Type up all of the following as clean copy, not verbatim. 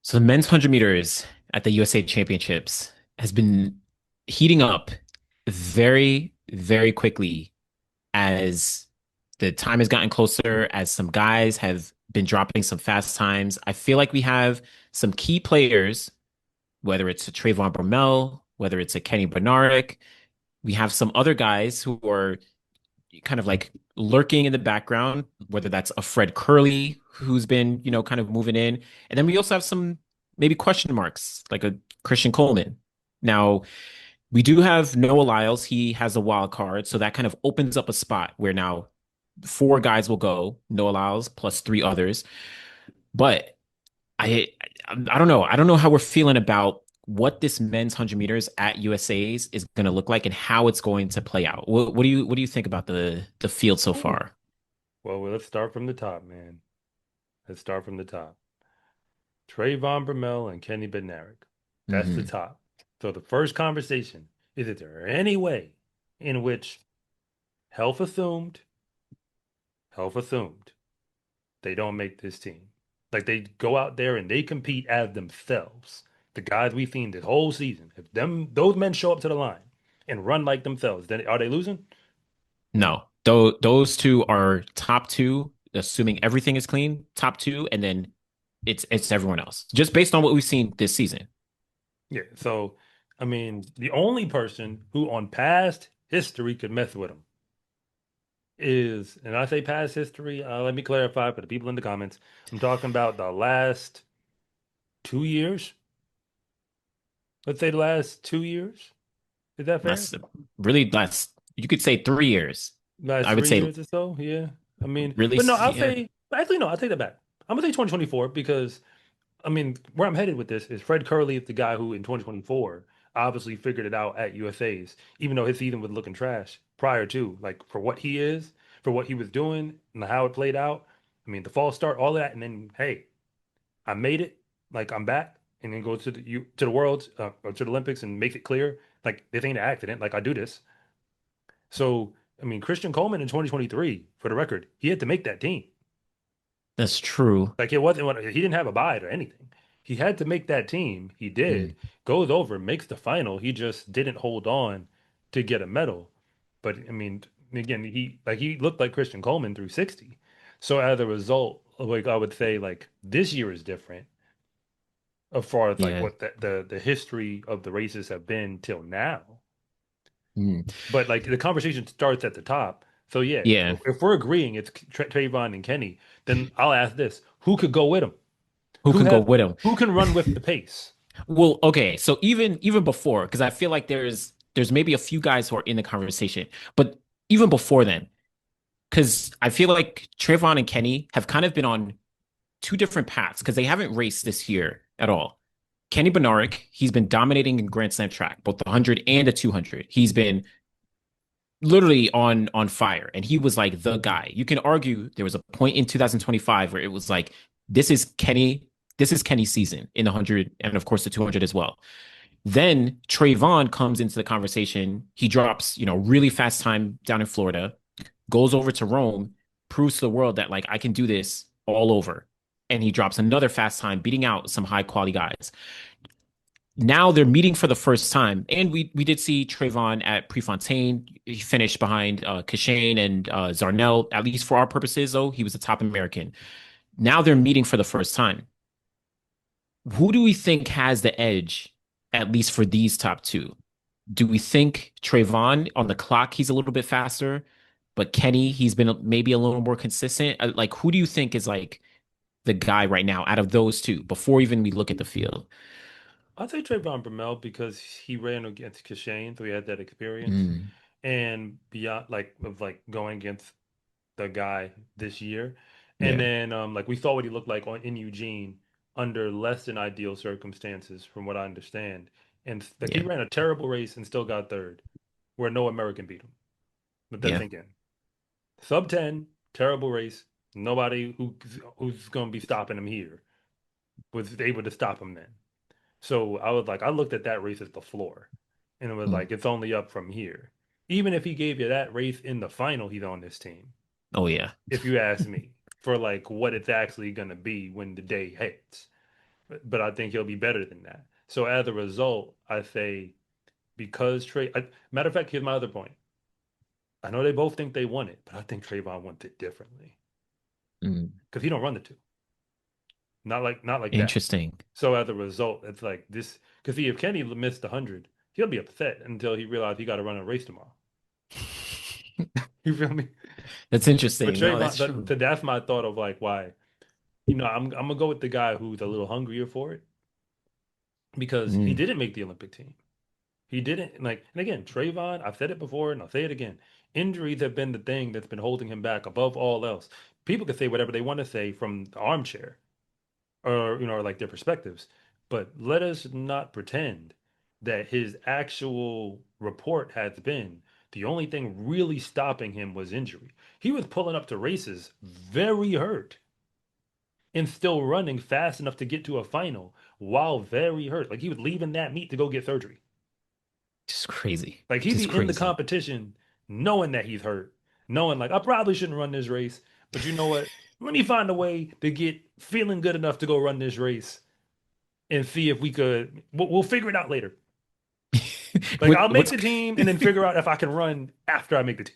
So the men's 100 meters at the USA Championships has been heating up very, very quickly as the time has gotten closer, as some guys have been dropping some fast times. I feel like we have some key players, whether it's a Trayvon Bromell, whether it's a Kenny Bednarek. We have some other guys who are kind of like lurking in the background, whether that's a Fred Kerley who's been, kind of moving in. And then we also have some maybe question marks, like a Christian Coleman. Now, we do have Noah Lyles. He has a wild card. So that kind of opens up a spot where now four guys will go, Noah Lyles plus three others. But I I don't know. I don't know how we're feeling about what this men's 100 meters at USA's is going to look like and how it's going to play out. What do you think about the field so Ooh. far? Well, let's start from the top, man. Let's start from the top. Trayvon Bromell and Kenny Bednarek. That's the Hmm. top. So the first conversation is there any way in which health assumed, health assumed, they don't make this team? Like they go out there and they compete as themselves. The guys we've seen this whole season. If those men show up to the line and run like themselves, then are they losing? No, those two are top two, assuming everything is clean, top two, and then it's everyone else, just based on what we've seen this season. Yeah. So, I mean, the only person who on past history could mess with him is, and I say past history, let me clarify for the people in the comments. I'm talking about the last 2 years. Let's say the last 2 years. Is that fair? Less, really less. You could say 3 years. Last I would three say years or so. Yeah. I mean, really, but no, I'll yeah. say, actually, no, I'll take that back. I'm gonna say 2024 because I mean, where I'm headed with this is Fred Kerley is the guy who in 2024 obviously figured it out at USA's, even though his season was looking trash prior to, like for what he is, for what he was doing and how it played out. I mean, the false start, all of that, and then hey, I made it, like I'm back, and then go to the worlds or to the Olympics and make it clear, like this ain't an accident, like I do this. So I mean, Christian Coleman in 2023, for the record, he had to make that team. That's true. Like it wasn't he didn't have a bide or anything. He had to make that team. He did. Mm. Goes over, makes the final. He just didn't hold on to get a medal. But I mean, again, he looked like Christian Coleman through 60. So as a result, like I would say, like this year is different as far as like Yeah. what the history of the races have been till now. Mm. But like the conversation starts at the top. So yeah, Yeah. if we're agreeing it's Trayvon and Kenny, then I'll ask this: Who could go with him? Who Who can go has with him? who can run with the pace? Well, okay. So even before, because I feel like there's maybe a few guys who are in the conversation, but even before then, because I feel like Trayvon and Kenny have kind of been on two different paths because they haven't raced this year at all. Kenny Bednarek, he's been dominating in Grand Slam track, both the 100 and the 200. He's been literally on fire, and he was like the guy. You can argue there was a point in 2025 where it was like this is Kenny, this is Kenny's season in the 100 and of course the 200 as well. Then Trayvon comes into the conversation. He drops, really fast time down in Florida, goes over to Rome, proves to the world that like I can do this all over. And he drops another fast time, beating out some high quality guys. Now they're meeting for the first time, and we did see Trayvon at Prefontaine. He finished behind Kashane and Zarnell. At least for our purposes, though, he was the top American. Now they're meeting for the first time. Who do we think has the edge, at least for these top two? Do we think Trayvon on the clock, he's a little bit faster, but Kenny, he's been maybe a little more consistent? Like, who do you think is like the guy right now out of those two before even we look at the field? I'll say Trayvon Bromell because he ran against Kashane, so he had that experience. Mm, And beyond like going against the guy this year. And yeah, then like we saw what he looked like on in Eugene under less than ideal circumstances, from what I understand. And like he yeah, ran a terrible race and still got third, where no American beat him. Let that yeah, sink in. Sub 10, terrible race. Nobody who's gonna be stopping him here was able to stop him then. So I was like, I looked at that race as the floor, and it was mm. like it's only up from here. Even if he gave you that race in the final, he's on this team. Oh yeah. If you ask me, for like what it's actually gonna be when the day hits. but I think he'll be better than that. So as a result, I say because matter of fact, here's my other point. I know they both think they won it, but I think Trayvon wants it differently Mm, because he don't run the two, not like that. interesting. So as a result, it's like this because if Kenny missed 100, he'll be upset until he realized he got to run a race tomorrow. You feel me? That's But interesting. No, Trayvon, that's true. that's my thought of like why. I'm gonna go with the guy who's a little hungrier for it because he Mm, didn't make the Olympic team. He didn't like, and again, Trayvon, I've said it before and I'll say it again. Injuries have been the thing that's been holding him back above all else. People can say whatever they want to say from the armchair or, or like their perspectives, but let us not pretend that his actual report has been the only thing really stopping him was injury. He was pulling up to races very hurt and still running fast enough to get to a final while very hurt. Like he was leaving that meet to go get surgery. just crazy. Like he'd Just be in the crazy. competition knowing that he's hurt, knowing like I probably shouldn't run this race, but you know what? Let me find a way to get feeling good enough to go run this race and see if we could. We'll figure it out later. Like What, I'll make what's the team and then figure out if I can run after I make the team.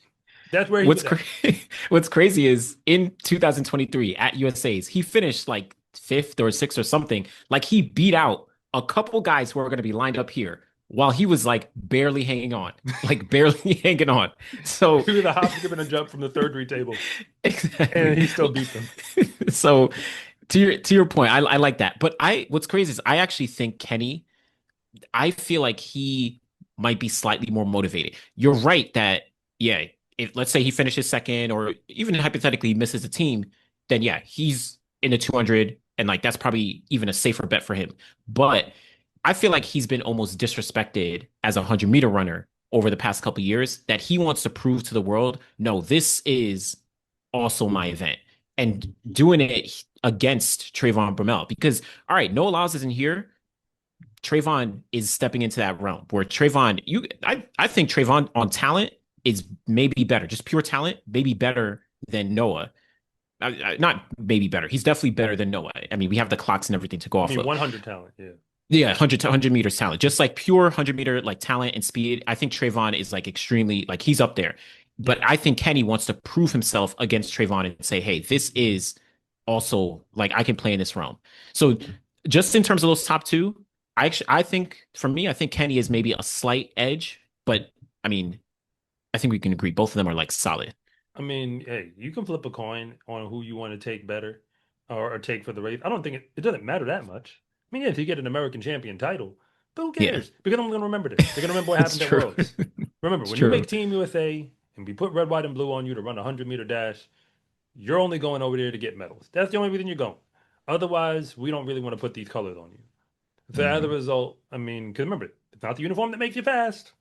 That's where he what's was cra at. what's crazy is in 2023 at USA's, he finished like fifth or sixth or something. Like he beat out a couple guys who are going to be lined up here while he was like barely hanging on, like barely hanging on. So He was a hop, skip, and a jump from the third read table, exactly. and he still beat them. So to your point, I like that. But I what's crazy is I actually think Kenny, I feel like he might be slightly more motivated. You're right that, yeah, if let's say he finishes second or even hypothetically misses a team, then yeah, he's in the 200 and like that's probably even a safer bet for him. But I feel like he's been almost disrespected as a 100-meter runner over the past couple of years that he wants to prove to the world, no, this is also my event. And doing it against Trayvon Bromell because, all right, Noah Lyles isn't here. Trayvon is stepping into that realm where Trayvon, I think Trayvon on talent is maybe better, just pure talent, maybe better than Noah. Not maybe better. He's definitely better than Noah. I mean, we have the clocks and everything to go I off mean, of. 100 talent, yeah. Yeah, 100 to 100 meters talent, just like pure 100-meter like talent and speed. I think Trayvon is like extremely like he's up there. But Yeah. I think Kenny wants to prove himself against Trayvon and say, hey, this is also like I can play in this realm. So just in terms of those top two, I think for me, I think Kenny is maybe a slight edge, but I mean, I think we can agree both of them are like solid. I mean, hey, you can flip a coin on who you want to take better or take for the race. I don't think it doesn't matter that much. I mean, yeah, if you get an American champion title, but who Yeah, cares? Because I'm going to remember this. They're going to remember what it's happened at true. Worlds. Remember, It's when you true. make Team USA and we put red, white, and blue on you to run a 100-meter dash, you're only going over there to get medals. That's the only reason you're going. Otherwise, we don't really want to put these colors on you. So as a Mm, result, I mean, because remember, it's not the uniform that makes you fast.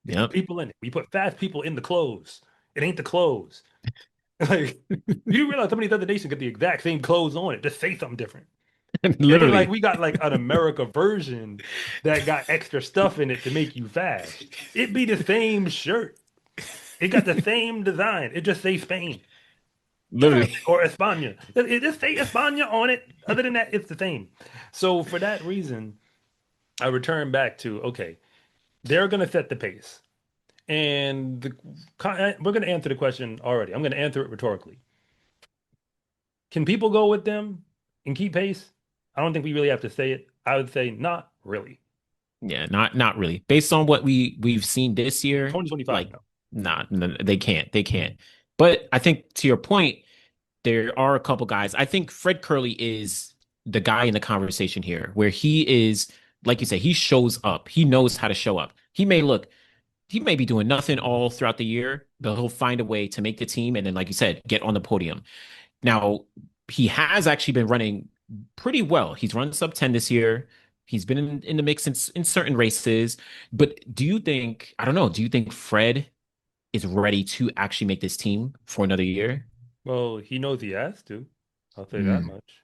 It's the yep. people in it. We put fast people in the clothes. It ain't the clothes. Like, you realize some of these other nations get the exact same clothes on it, just say something different. It ain't like Literally. we got like an America version that got extra stuff in it to make you fast. It be the same shirt. It got the same design. It just say Spain. Literally. Or España. It just say España on it. Other than that, it's the same. So for that reason, I return back to okay, they're gonna set the pace. And we're going to answer the question already. I'm going to answer it rhetorically. Can people go with them and keep pace? I don't think we really have to say it. I would say not really. Yeah, not really. Based on what we've seen this year, 2025, like no. nah, no, they can't. They can't. But I think to your point, there are a couple guys. I think Fred Kerley is the guy in the conversation here, where he is, like you say, he shows up. He knows how to show up. He may be doing nothing all throughout the year, but he'll find a way to make the team and then, like you said, get on the podium. Now, he has actually been running pretty well. He's run sub 10 this year. He's been in the mix in certain races. But do you think, I don't know, do you think Fred is ready to actually make this team for another year? Well, he knows he has to. I'll say that Mm, much.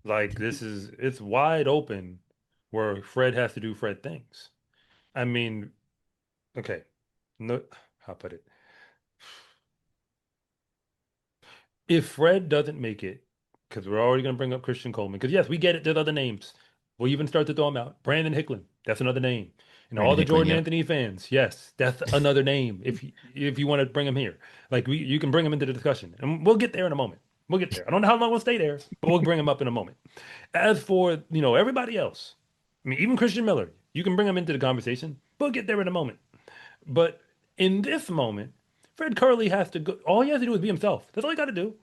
Like it's wide open where Fred has to do Fred things. I mean, okay. No, how put it? If Fred doesn't make it, because we're already going to bring up Christian Coleman. Because yes, we get it. There's other names. We'll even start to throw them out. Brandon Hicklin, that's another name. And all Brandon the Hickman, Jordan yep. Anthony fans, yes, that's another name. If you want to bring him here, like you can bring him into the discussion, and we'll get there in a moment. We'll get there. I don't know how long we'll stay there, but we'll bring him up in a moment. As for everybody else, I mean even Christian Miller, you can bring him into the conversation. We'll get there in a moment. But in this moment, Fred Kerley has to go. All he has to do is be himself. That's all he got to do.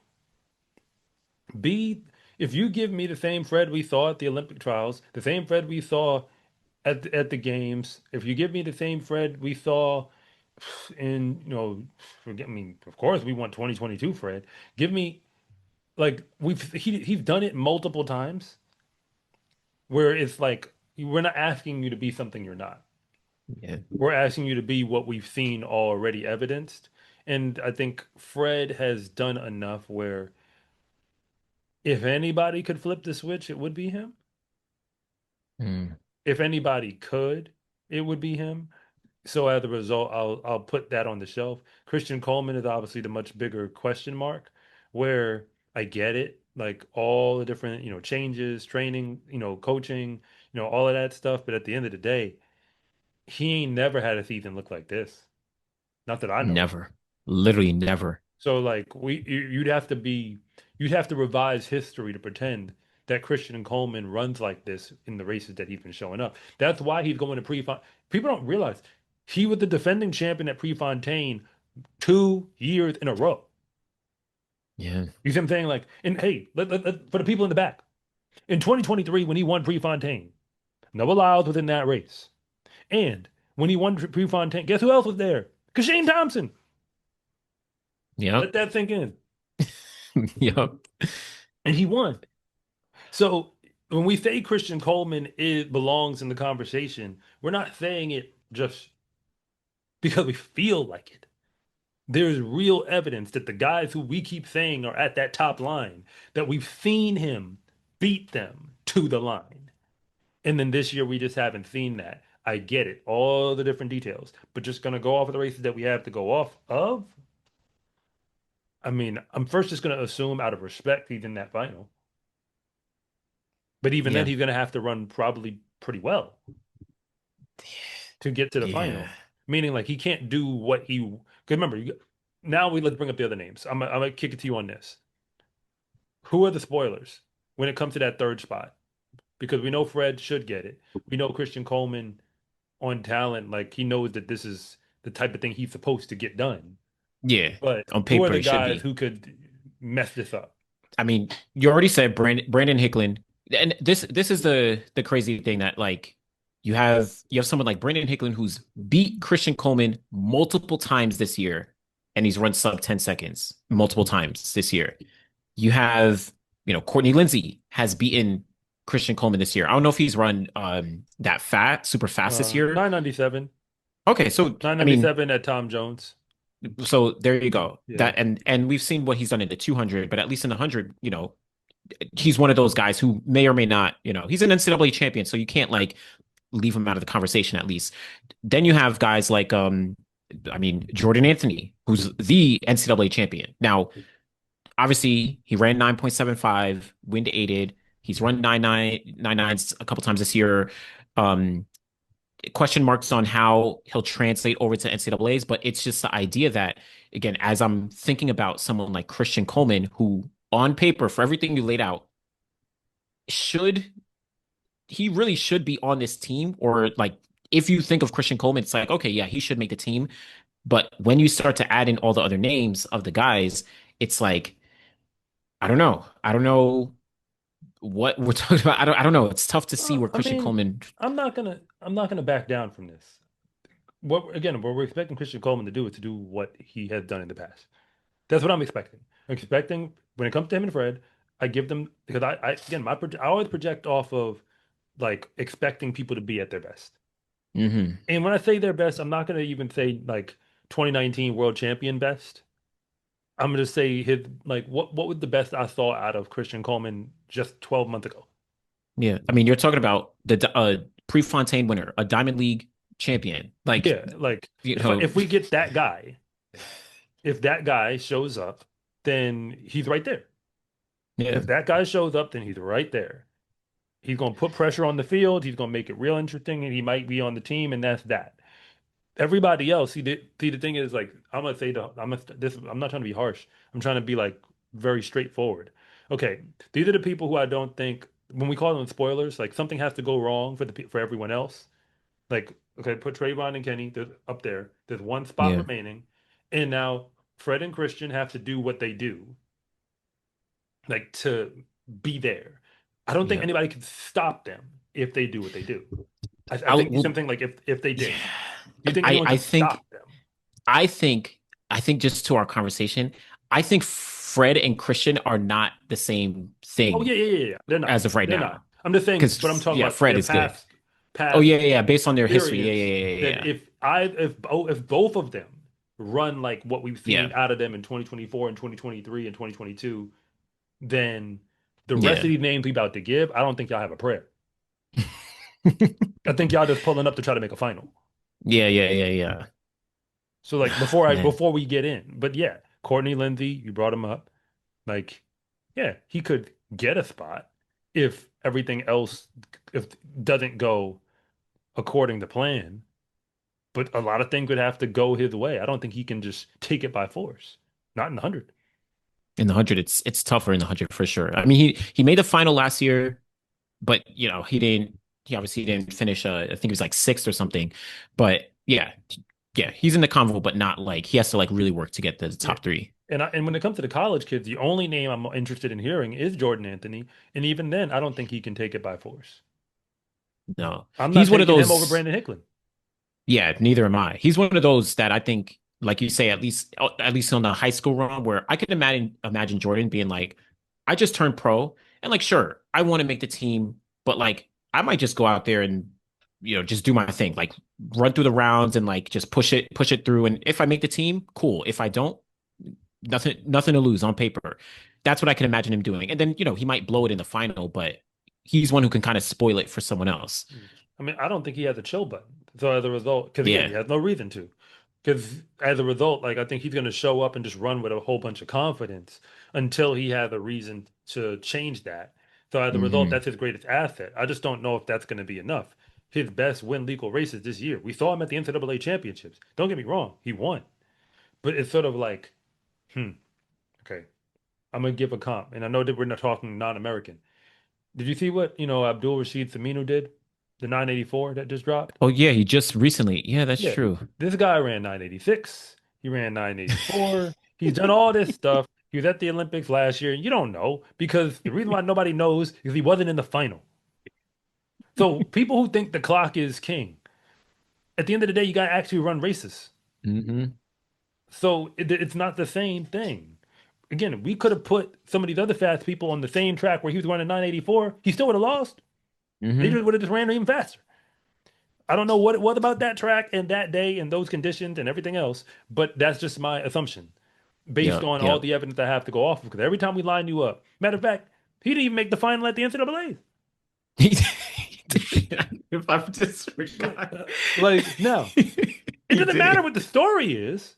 Be if you give me the same Fred we saw at the Olympic trials, the same Fred we saw at the games, if you give me the same Fred we saw in, forget I mean, of course we want 2022 Fred. Give me like he's done it multiple times where it's like we're not asking you to be something you're not. Yeah. We're asking you to be what we've seen already evidenced. And I think Fred has done enough where if anybody could flip the switch, it would be him. Mm, If anybody could, it would be him. So as a result, I'll put that on the shelf. Christian Coleman is obviously the much bigger question mark, where I get it, like all the different, changes, training, coaching, all of that stuff. But at the end of the day, he ain't never had a season look like this. Not that I know of. never. Literally never. So like you'd have to revise history to pretend that Christian Coleman runs like this in the races that he's been showing up. That's why he's going to Prefontaine. People don't realize he was the defending champion at Prefontaine 2 years in a row. Yeah. You see what I'm saying? Like, and hey, for the people in the back, in 2023 when he won Prefontaine, Noah Lyles was in that race, and when he won Prefontaine, guess who else was there? Kashane Thompson. Let Yep. that sink in, Yep. and he won. So when we say Christian Coleman belongs in the conversation, we're not saying it just because we feel like it. There's real evidence that the guys who we keep saying are at that top line, that we've seen him beat them to the line. And then this year we just haven't seen that. I get it, all the different details, but just gonna go off of the races that we have to go off of. I mean, I'm first just gonna assume out of respect he's in that final. But even then, Yeah. he's gonna have to run probably pretty well to get to the Yeah. final. Meaning, like he can't do what he. Because remember, now let's bring up the other names. I'm gonna kick it to you on this. Who are the spoilers when it comes to that third spot? Because we know Fred should get it. We know Christian Coleman on talent, like he knows that this is the type of thing he's supposed to get done. Yeah. But On who are paper, the it should guys be. who could mess this up? I mean, you already said Brandon Hicklin, and this is the crazy thing that like you have someone like Brandon Hicklin who's beat Christian Coleman multiple times this year, and he's run sub 10 seconds multiple times this year. You have Courtney Lindsay has beaten Christian Coleman this year. I don't know if he's run that super fast this year. 997. Okay, so I mean, 997 at Tom Jones. so there you go. Yeah. That and we've seen what he's done in the 200, but at least in the 100, he's one of those guys who may or may not, he's an NCAA champion, so you can't like leave him out of the conversation at least. Then you have guys like I mean, Jordan Anthony, who's the NCAA champion. Now, obviously, he ran 9.75, wind aided. He's run 9.999s a couple times this year. Um, Question marks on how he'll translate over to NCAA's, but it's just the idea that, again, as I'm thinking about someone like Christian Coleman, who on paper, for everything you laid out, should he really should be on this team, or like if you think of Christian Coleman, it's like, okay, yeah, he should make the team. But when you start to add in all the other names of the guys, it's like, I don't know. I don't know what we're talking about. I don't know. It's tough to see where I Christian mean, Coleman. I'm not gonna back down from this. What we're expecting Christian Coleman to do is to do what he has done in the past. That's what I'm expecting. I'm expecting when it comes to him and Fred, I give them because I again I always project off of like expecting people to be at their best. Mhm. And when I say their best, I'm not gonna even say like 2019 world champion best. I'm gonna say his like what was the best I saw out of Christian Coleman just 12 months ago. Yeah, I mean, you're talking about the Prefontaine winner, a Diamond League champion. Like, Yeah, like you if I, know, if we get that guy, if that guy shows up, then he's right there. Yeah. If that guy shows up, then he's right there. He's going to put pressure on the field. He's going to make it real interesting, and he might be on the team, and that's that. Everybody else, see, the thing is, like, I'm gonna say I'm not trying to be harsh. I'm trying to be like very straightforward. Okay, these are the people who I don't think when we call them spoilers, like something has to go wrong for everyone else. Like, okay, put Trayvon and Kenny up there. There's one spot Yeah. remaining, and now Fred and Christian have to do what they do, like to be there. I don't think Yeah. anybody can stop them if they do what they do. I I think well, something like if they yeah. did. Do you think I anyone I can think stop them? I think I think just to our conversation, I think Fred and Christian are not the same Oh thing yeah, yeah, yeah, yeah. They're not. as of right They're not. now. I'm just saying, but I'm Because talking yeah, about Fred their is good. Oh past yeah, yeah, yeah. Based on their history. Yeah, experience. yeah, yeah, That yeah, if both of them run like what we've yeah. seen out of them in 2024 and 2023 and 2022, then the rest of Yeah. these names we about to give, I don't think y'all have a prayer. Yeah. I think y'all just pulling up to try to make a final. Yeah, yeah, yeah, yeah. So like Man. before we get in, but yeah, Courtney Lindsay, you brought him up. Like, yeah, he could get a spot if everything else if doesn't go according to plan. But a lot of things would have to go his way. I don't think he can just take it by force. Not in 100. In the 100, it's tougher in the 100 for sure. I mean, he made the final last year, but he obviously didn't finish I think he was like sixth or something. But yeah, yeah, he's in the convo, but not like he has to like really work to get the Yeah. top three. And when it comes to the college kids, the only name I'm interested in hearing is Jordan Anthony. And even then, I don't think he can take it by force. No. I'm not He's one of taking him over those. Brandon Hicklin. Yeah, neither am I. He's one of those that I think, like you say, at least on the high school run, where I could imagine Jordan being like, I just turned pro, and like, sure, I want to make the team, but like, I might just go out there and just do my thing, like run through the rounds and like just push it through. And if I make the team, cool. If I don't, nothing to lose on paper. That's what I can imagine him doing. And then he might blow it in the final, but he's one who can kind of spoil it for someone else. I mean, I don't think he has a chill button. So as a result, because again, Yeah. he has no reason to. Because as a result, like I think he's going to show up and just run with a whole bunch of confidence until he has a reason to change that. So as a result, Hmm. that's his greatest asset. I just don't know if that's going to be enough. His best win legal races this year. We saw him at the NCAA championships. Don't get me wrong, he won. But it's sort of like, okay, I'm gonna give a comp. And I know that we're not talking non-American. Did you see what, Abdul Rashid Saminu did? The 984 that just dropped? Oh yeah, he just recently. Yeah, that's Yeah, true. this guy ran 986. He ran 984. He's done all this stuff. He was at the Olympics last year. You don't know because the reason why nobody knows is he wasn't in the final. So people who think the clock is king, at the end of the day, you got to actually run races. Hmm. So it's not the same thing. Again, we could have put some of these other fast people on the same track where he was running 984. He still would have lost. They Hmm. just would have just ran even faster. I don't know what it was about that track and that day and those conditions and everything else, but that's just my assumption based Yep, on all yep. the evidence I have to go off of. Because every time we line you up, matter of fact, he didn't even make the final at the NCAA. If I just forgot. Like, no, it He doesn't matter did. what the story is.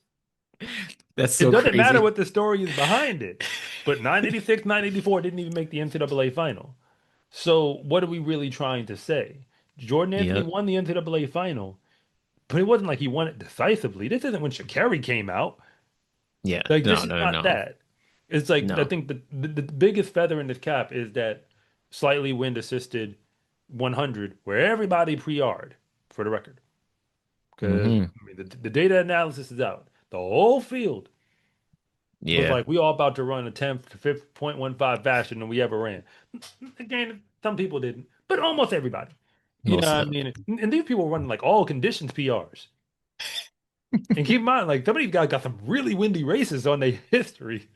That's It so doesn't matter crazy. what the story is behind it. But 986, 984 didn't even make the NCAA final. So what are we really trying to say? Jordan Anthony Yep. won the NCAA final, but it wasn't like he won it decisively. This isn't when Sha'Carri came out. Yeah. Like this No, is no, not no. that. It's like I No. think the biggest feather in this cap is that slightly wind assisted 100 where everybody pre-R'd for the record. Because Hmm. I mean, the data analysis is out. The whole field was Yeah. like, we all about to run a 10 to 5.15 faster than we ever ran. Again, some people didn't, but almost everybody. You know Most what of I them. mean? And these people were running like all conditions PRs. And keep in mind, like some of these guys got some really windy races on their history,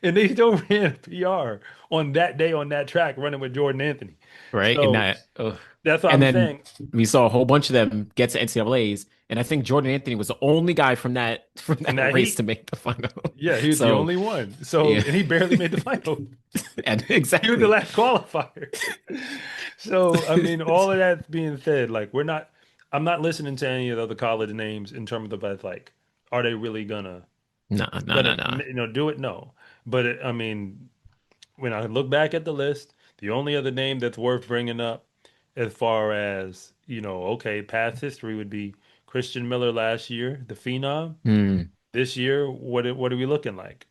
and they still ran a PR on that day on that track running with Jordan Anthony. Right. And So that ugh. that's what And I'm then saying. we saw a whole bunch of them get to NCAAs. And I think Jordan Anthony was the only guy from that from From that that race heat, to make the final. yeah, he was the So only one. So yeah. and he barely made the final. And He was the exactly. last qualifier. So I mean, all of that being said, like I'm not listening to any of the other college names in terms of as like, are they really No, no, no, gonna no. do it? No, but I mean, when I look back at the list, the only other name that's worth bringing up as far as, okay, past history would be Christian Miller last year, the Phenom. Hmm. This year, what are we looking like?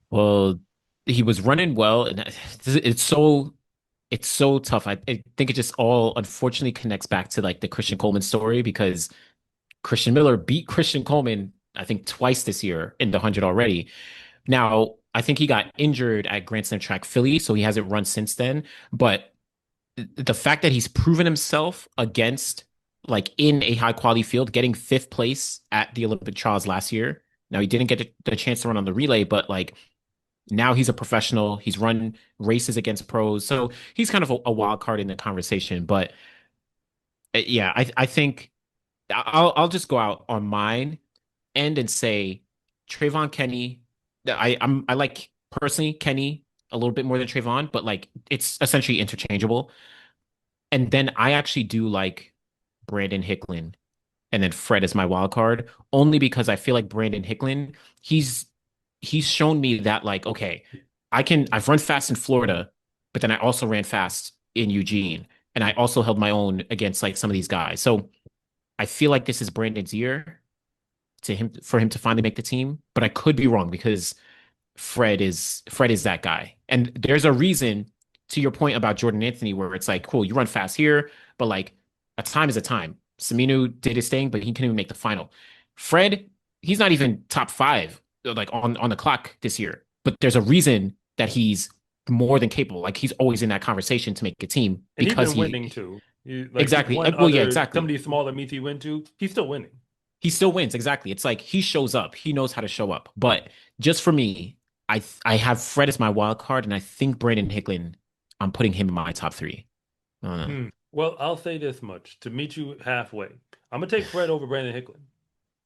Well, he was running well, and it's so tough. I think it just all unfortunately connects back to like the Christian Coleman story because Christian Miller beat Christian Coleman, I think, twice this year in the 100 already. Now, I think he got injured at Grand Slam Track Philly, so he hasn't run since then. But the fact that he's proven himself against, like, in a high quality field, getting fifth place at the Olympic trials last year. Now, he didn't get the chance to run on the relay, but like now he's a professional. He's run races against pros. So he's kind of a wild card in the conversation. But yeah, I think I'll just go out on mine end and say Trayvon Kenny. I like personally Kenny a little bit more than Trayvon, but like it's essentially interchangeable. And then I actually do like Brandon Hicklin and then Fred is my wild card, only because I feel like Brandon Hicklin, he's he's shown me that like, okay, I've run fast in Florida, but then I also ran fast in Eugene. And I also held my own against like some of these guys. So I feel like this is Brandon's year to him for him to finally make the team, but I could be wrong because Fred is that guy. And there's a reason to your point about Jordan Anthony where it's like, cool, you run fast here, but like a time is a time. Saminu did his thing, but he couldn't even make the final. Fred, he's not even top five like on the clock this year. But there's a reason that he's more than capable. Like he's always in that conversation to make a team And he's because been he winning too. He's exactly. won Well, yeah, some of exactly. these smaller meets he went to. He's still winning. He still wins. Exactly. It's like he shows up. He knows how to show up. But just for me, I have Fred as my wild card, and I think Brandon Hicklin, I'm putting him in my top three. I don't know. Well, I'll say this much to meet you halfway. I'm gonna take Fred over Brandon Hicklin.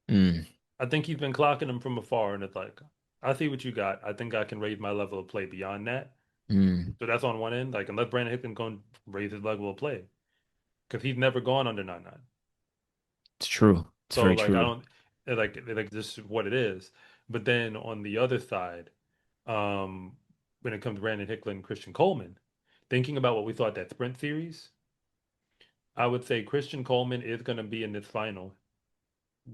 Mm, I think he's been clocking him from afar, and it's like, I see what you got. I think I can raise my level of play beyond that. mm. So that's on one end. Like, unless Brandon Hicklin going to raise his level of play, because he's never gone under 9-9. It's true. It's So very like, I true. don't like this is what it is. But then on the other side, um, when it comes to Brandon Hicklin and Christian Coleman, thinking about what we thought that sprint series, I would say Christian Coleman is going to be in this final,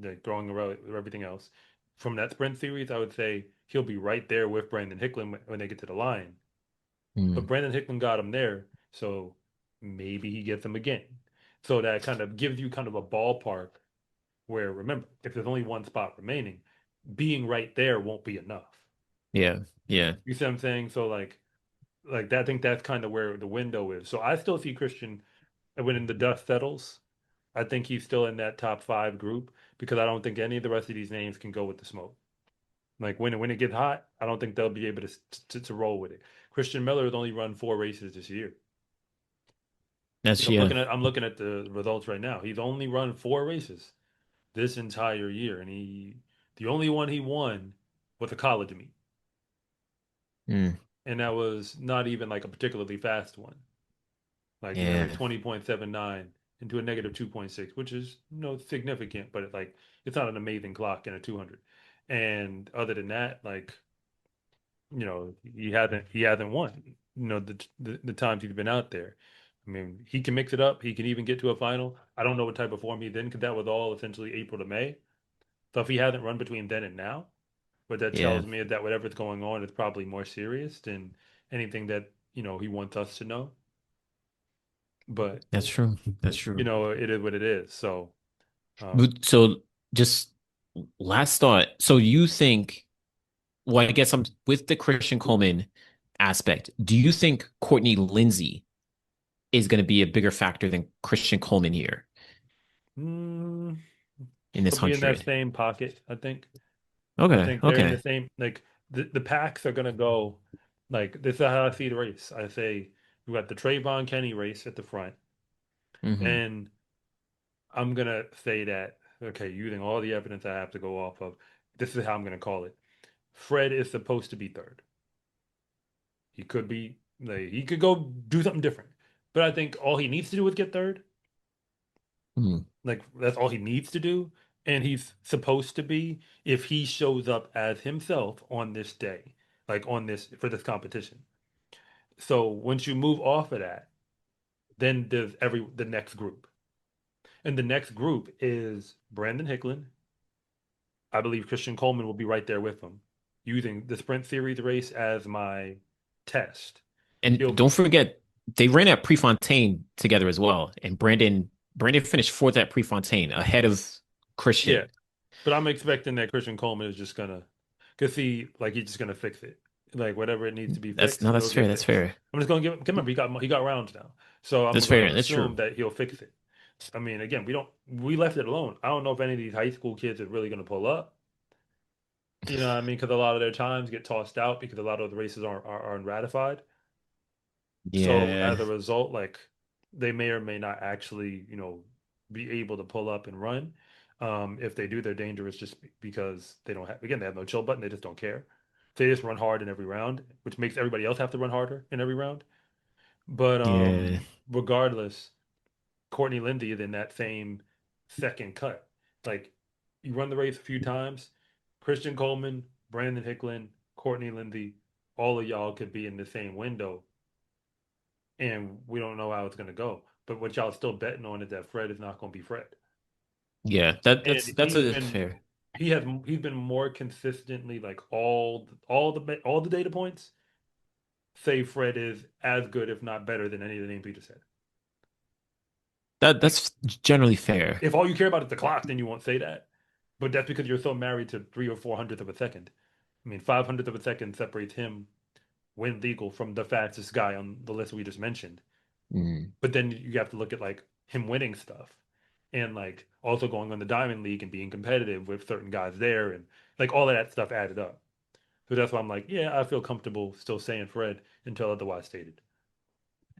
like throwing around everything else. From that sprint series, I would say he'll be right there with Brandon Hicklin when they get to the line. But Mm, Brandon Hicklin got him there, so maybe he gets him again. So that kind of gives you kind of a ballpark where, remember, if there's only one spot remaining, being right there won't be enough. yeah. Yeah. You see what I'm saying? So like that, I think that's kind of where the window is. So I still see Christian when the dust settles. I think he's still in that top five group because I don't think any of the rest of these names can go with the smoke. Like when it gets hot, I don't think they'll be able to roll with it. Christian Miller has only run 4 races this year. That's yeah. I'm looking at the results right now. He's only run 4 races this entire year, and the only one he won was a college meet, Mm, and that was not even like a particularly fast one. Like he ran a yeah. 20.79 into a negative 2.6, which is significant, but it's not an amazing clock in a 200. And other than that, like he hasn't won. The times he's been out there. I mean, he can mix it up. He can even get to a final. I don't know what type of form he's in because that was all essentially April to May. So if he hasn't run between then and now, what that Yeah. tells me is that whatever's going on is probably more serious than anything that he wants us to know. But That's true. That's true. it is what it is. So So just last thought. So you think, well, I guess I'm with the Christian Coleman aspect. Do you think Courtney Lindsay is going to be a bigger factor than Christian Coleman here mm, in this he'll be in that 100? same pocket, I think. I Okay. think they're in the Okay. same like the packs are gonna go like this is how I see the race. I say we got the Trayvon Kenny race at the front, Hmm. and I'm gonna say that okay, using all the evidence I have to go off of, this is how I'm gonna call it. Fred is supposed to be third. He could be like he could go do something different, but I think all he needs to do is get third. Hmm. Like that's all he needs to do, and he's supposed to be if he shows up as himself on this day. like on this for this competition. So once you move off of that, then there's the next group. And the next group is Brandon Hicklin. I believe Christian Coleman will be right there with him, using the sprint series race as my test. And He'll don't forget, they ran at Prefontaine together as well. And Brandon finished fourth at Prefontaine ahead of Yeah, Christian. but I'm expecting that Christian Coleman is just gonna, cause he's just gonna fix it. Like whatever it needs to be That's fixed, no, it'll that's fair. get That's fixed. fair. I'm just gonna give him. Remember, he got rounds now, so I'm That's gonna fair. That's assume true. that he'll fix it. I mean, again, we left it alone. I don't know if any of these high school kids are really gonna pull up. You know what I mean? Because a lot of their times get tossed out because a lot of the races aren't ratified. So as Yeah. a result, like they may or may not actually, be able to pull up and run. If they do, they're dangerous just because they don't have, again, they have no chill button. They just don't care. They just run hard in every round, which makes everybody else have to run harder in every round. But Yeah. regardless, Courtney Lindy is in that same second cut. Like you run the race a few times, Christian Coleman, Brandon Hicklin, Courtney Lindy, all of y'all could be in the same window, and we don't know how it's gonna go. But what y'all still betting on is that Fred is not gonna be Fred. Yeah. That And that's a fair. he's been more consistently like all the data points say Fred is as good, if not better, than any of the names we just said. Like That's generally fair. if all you care about is the clock, then you won't say that. But that's because you're so married to 3 or 4 hundredths of a second. I mean, 500th of a second separates him when legal from the fastest guy on the list we just mentioned. Mm. But then you have to look at like him winning stuff and like also going on the Diamond League and being competitive with certain guys there and like all of that stuff added up. So that's why I'm like, yeah, I feel comfortable still saying Fred until otherwise stated.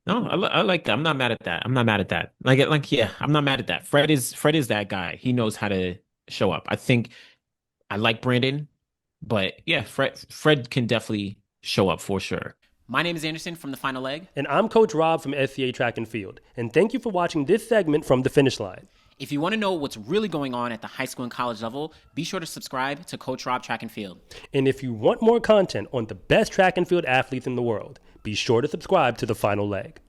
No, I like that. I'm not mad at that. I'm not mad at that. Like yeah, I'm not mad at that. Fred is that guy. He knows how to show up. I think I like Brandon, but yeah, Fred can definitely show up for sure. My name is Anderson from the Final Leg. And I'm Coach Rob from SCA Track and Field. And thank you for watching this segment from the finish line. If you want to know what's really going on at the high school and college level, be sure to subscribe to Coach Rob Track and Field. And if you want more content on the best track and field athletes in the world, be sure to subscribe to the Final Leg.